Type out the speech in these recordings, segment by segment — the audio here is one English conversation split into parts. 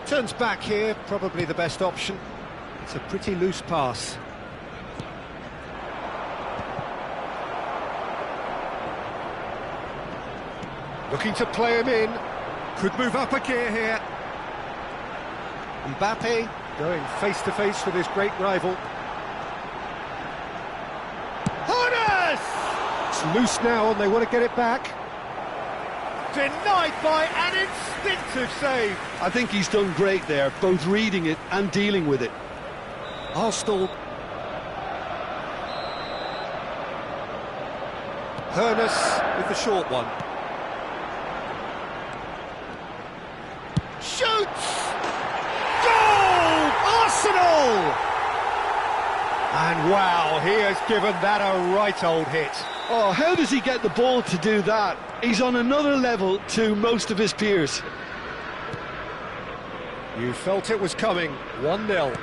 Turns back here, probably the best option. It's a pretty loose pass. Looking to play him in. Could move up a gear here. Mbappe going face-to-face with his great rival. Hones! It's loose now and they want to get it back. Denied by an instinctive save. I think he's done great there, both reading it and dealing with it. Arsenal. Hoeneß with the short one. Shoots! Goal! Arsenal! And wow, he has given that a right old hit. Oh, how does he get the ball to do that? He's on another level to most of his peers. You felt it was coming. 1-0.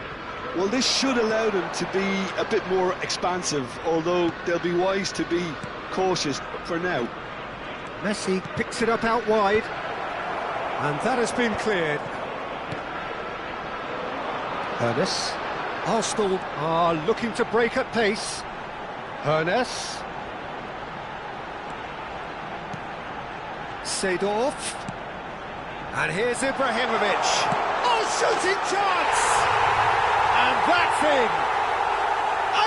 Well, this should allow them to be a bit more expansive, although they'll be wise to be cautious for now. Messi picks it up out wide. And that has been cleared. Hoeneß. Arsenal are looking to break at pace. Hoeneß. Seedorf. And here's Ibrahimovic. Oh, shooting chance! And that's in.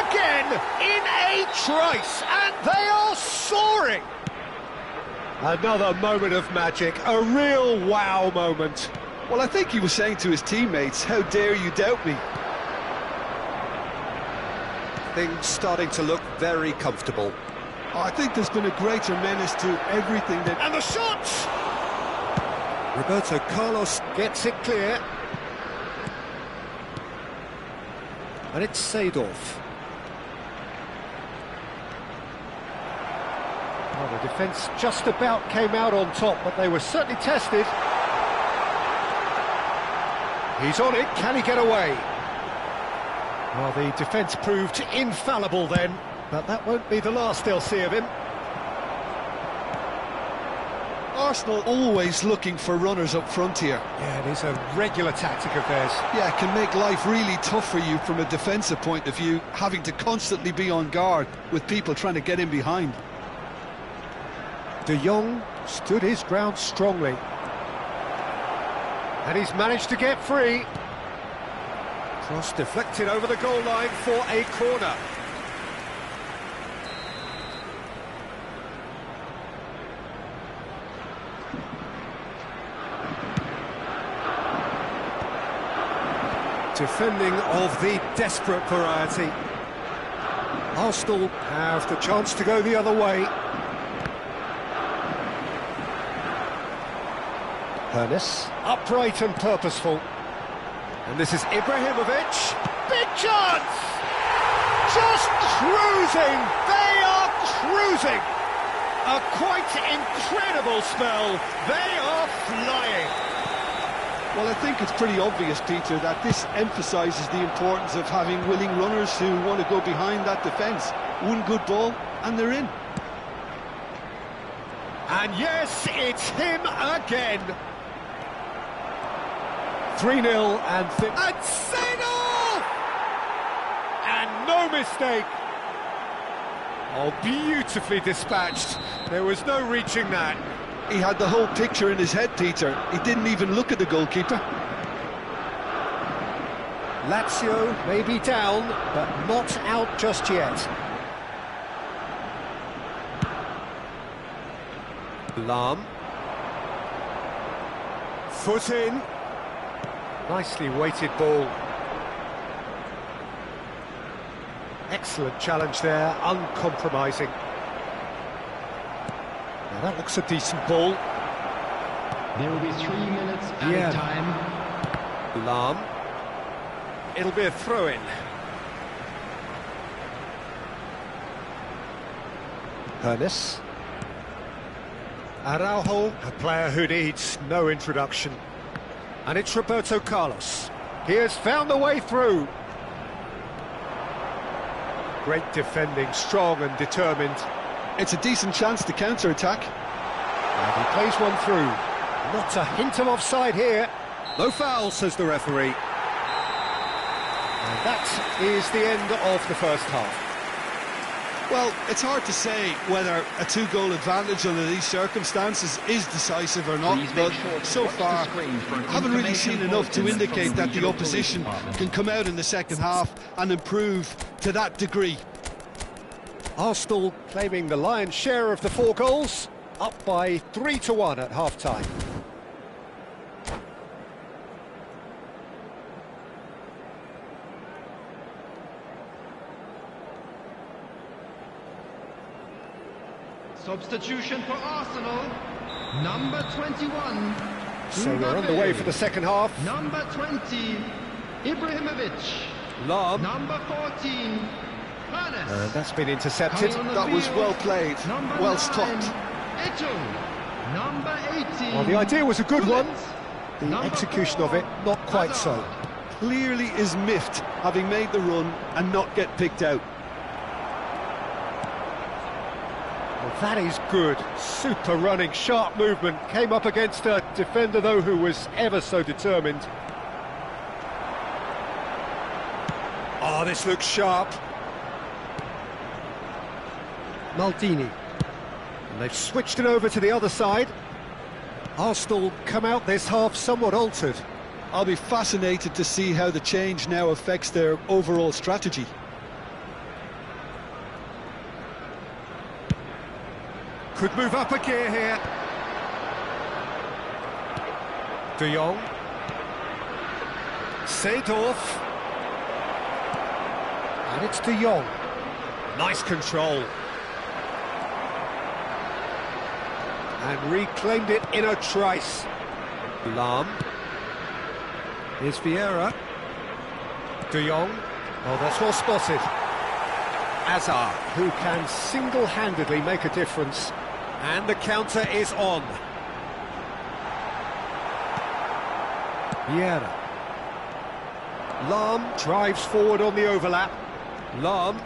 Again, in a trice, and they are soaring. Another moment of magic, a real wow moment. Well, I think he was saying to his teammates, how dare you doubt me? Things starting to look very comfortable. Oh, I think there's been a greater menace to everything that... And the shot! Roberto Carlos gets it clear. And it's Seedorf. Well, the defence just about came out on top, but they were certainly tested. He's on it, can he get away? Well, the defence proved infallible then, but that won't be the last they'll see of him. Arsenal always looking for runners up front here. Yeah, it is a regular tactic of theirs. Yeah, it can make life really tough for you from a defensive point of view, having to constantly be on guard with people trying to get in behind. De Jong stood his ground strongly. And he's managed to get free. Cross deflected over the goal line for a corner. Defending of the desperate variety. Arsenal have the chance to go the other way. Hoeneß, upright and purposeful. And this is Ibrahimovic. Big chance! Just cruising! They are cruising! A quite incredible spell. They are flying. Well, I think it's pretty obvious, Peter, that this emphasises the importance of having willing runners who want to go behind that defence. One good ball, and they're in. And yes, it's him again. 3-0 and Seedorf! And no mistake. Oh, beautifully dispatched. There was no reaching that. He had the whole picture in his head, Peter. He didn't even look at the goalkeeper. Lazio may be down, but not out just yet. Lahm. Foot in. Nicely weighted ball. Excellent challenge there, uncompromising. Now that looks a decent ball. There will be 3 minutes added time. Lahm. It'll be a throw-in. Hoeneß. Araujo, a player who needs no introduction. And it's Roberto Carlos. He has found the way through. Great defending, strong and determined. It's a decent chance to counter-attack. And he plays one through. Not a hint of offside here. No foul, says the referee. And that is the end of the first half. Well, it's hard to say whether a two-goal advantage under these circumstances is decisive or not, but so far I haven't really seen enough to indicate that the opposition can come out in the second half and improve to that degree. Arsenal claiming the lion's share of the 4 goals, up by 3-1 at half-time. Substitution for Arsenal, number 21. So we're on the way for the second half. Number 20, Ibrahimovic. Lahm. Number 14, Hannes. And that's been intercepted. That was well played, well stopped. Eto. Number 18. Well, the idea was a good one. The Number execution 4, of it, not quite so. Hazard. Clearly is miffed, having made the run and not get picked out. Well, that is good. Super running, sharp movement. Came up against a defender, though, who was ever so determined. Oh, this looks sharp. Maldini. And they've switched it over to the other side. Arsenal come out this half somewhat altered. I'll be fascinated to see how the change now affects their overall strategy. Could move up a gear here. De Jong. Seedorf. And it's De Jong. Nice control. And reclaimed it in a trice. Lahm. Here's Vieira. De Jong. Oh, that's well spotted. Hazard, who can single-handedly make a difference. And the counter is on. Vieira. Lahm drives forward on the overlap. Lahm.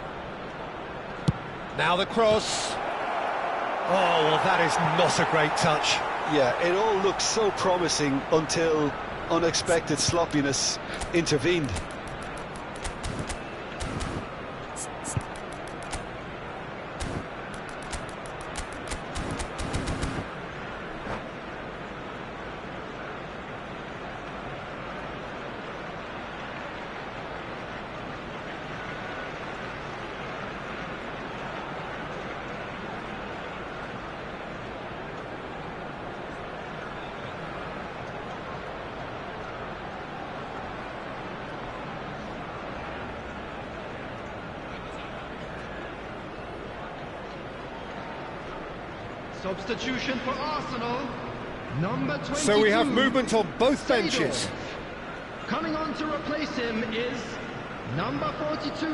Now the cross. Oh, well, that is not a great touch. Yeah, it all looked so promising until unexpected sloppiness intervened. Substitution for Arsenal, number 22. So we have movement on both benches. Coming on to replace him is number 42,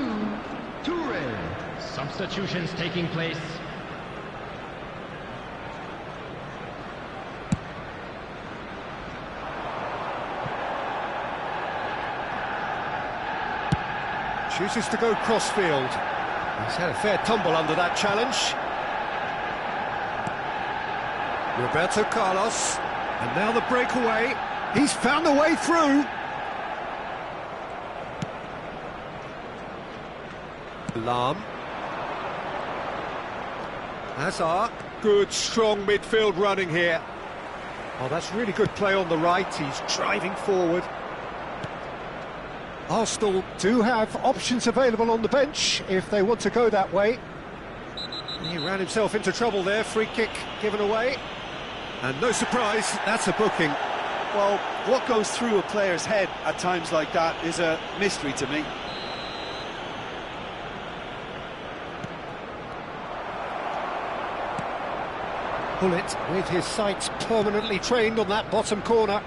Toure. Substitutions taking place. Chooses to go crossfield. He's had a fair tumble under that challenge. Roberto Carlos, and now the breakaway. He's found a way through. Lahm. Hazard. Good, strong midfield running here. Oh, that's really good play on the right. He's driving forward. Arsenal do have options available on the bench if they want to go that way. He ran himself into trouble there. Free kick given away. And no surprise, that's a booking. Well, what goes through a player's head at times like that is a mystery to me. Bullet with his sights permanently trained on that bottom corner.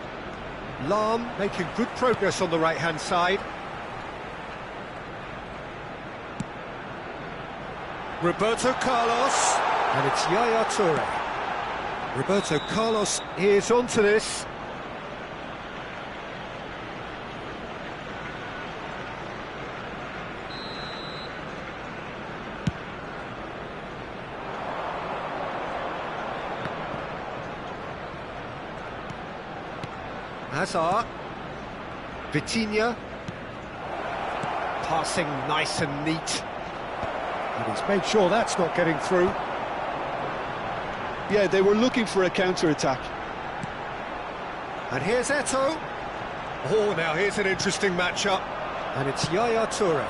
Lahm making good progress on the right-hand side. Roberto Carlos, and it's Yaya Toure. Roberto Carlos is onto this. Hazard. Vitinha. Passing nice and neat. And he's made sure that's not getting through. Yeah, they were looking for a counter-attack. And here's Eto'o. Oh, now here's an interesting matchup. And it's Yaya Toure.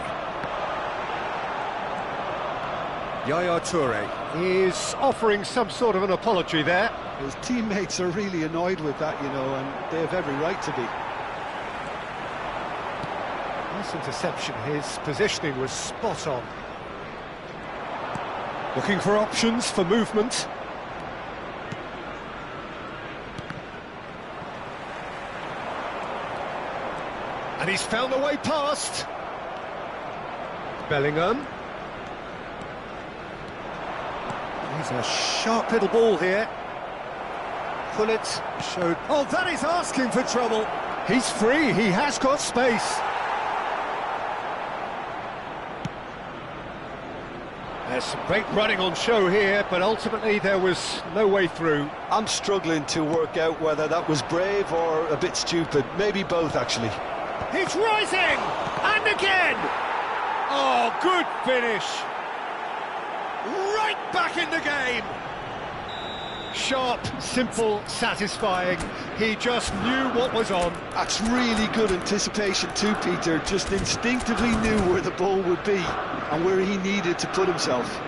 Yaya Toure is offering some sort of an apology there. His teammates are really annoyed with that, you know, and they have every right to be. Nice interception. His positioning was spot on. Looking for options for movement. And he's found a way past. Bellingham. He's a sharp little ball here. Gullit showed... Oh, that is asking for trouble. He's free, he has got space. There's some great running on show here, but ultimately there was no way through. I'm struggling to work out whether that was brave or a bit stupid. Maybe both, actually. It's rising! And again! Oh, good finish! Right back in the game! Sharp, simple, satisfying. He just knew what was on. That's really good anticipation too, Peter. Just instinctively knew where the ball would be and where he needed to put himself.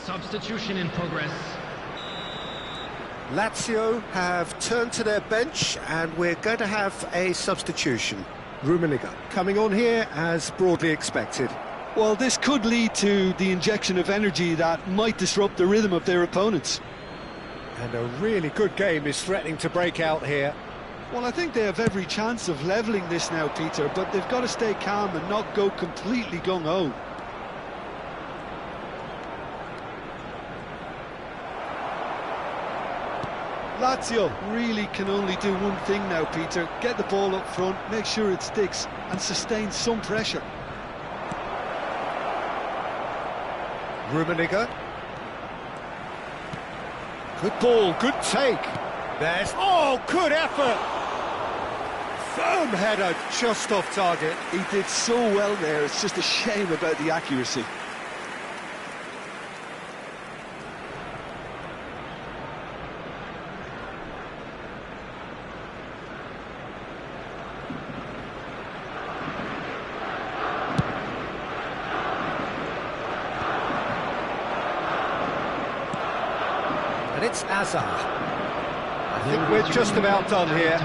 Substitution in progress. Lazio have turned to their bench and we're going to have a substitution. Rummenigge coming on here as broadly expected. Well, this could lead to the injection of energy that might disrupt the rhythm of their opponents. And a really good game is threatening to break out here. Well, I think they have every chance of levelling this now, Peter, but they've got to stay calm and not go completely gung-ho. Lazio really can only do one thing now, Peter. Get the ball up front, make sure it sticks, and sustain some pressure. Rummenigge. Good ball, good take. There's... Oh, good effort! Firm header, just off target. He did so well there, it's just a shame about the accuracy. And it's Azar. I think we're just about done here.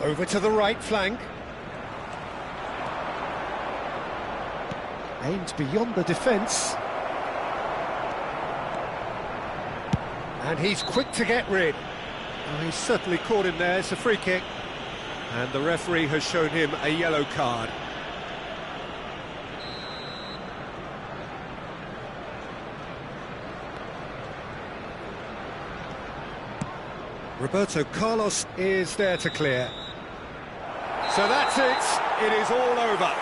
Over to the right flank. Aimed beyond the defence. And he's quick to get rid. Oh, he's certainly caught him there. It's a free kick. And the referee has shown him a yellow card. Roberto Carlos is there to clear. So that's it. It is all over.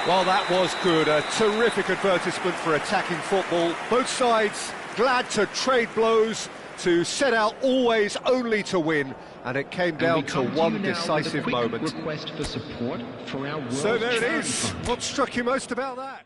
Well, that was good. A terrific advertisement for attacking football. Both sides glad to trade blows, to set out always only to win. And it came down to one decisive moment. Request for support for our so there it is. What struck you most about that?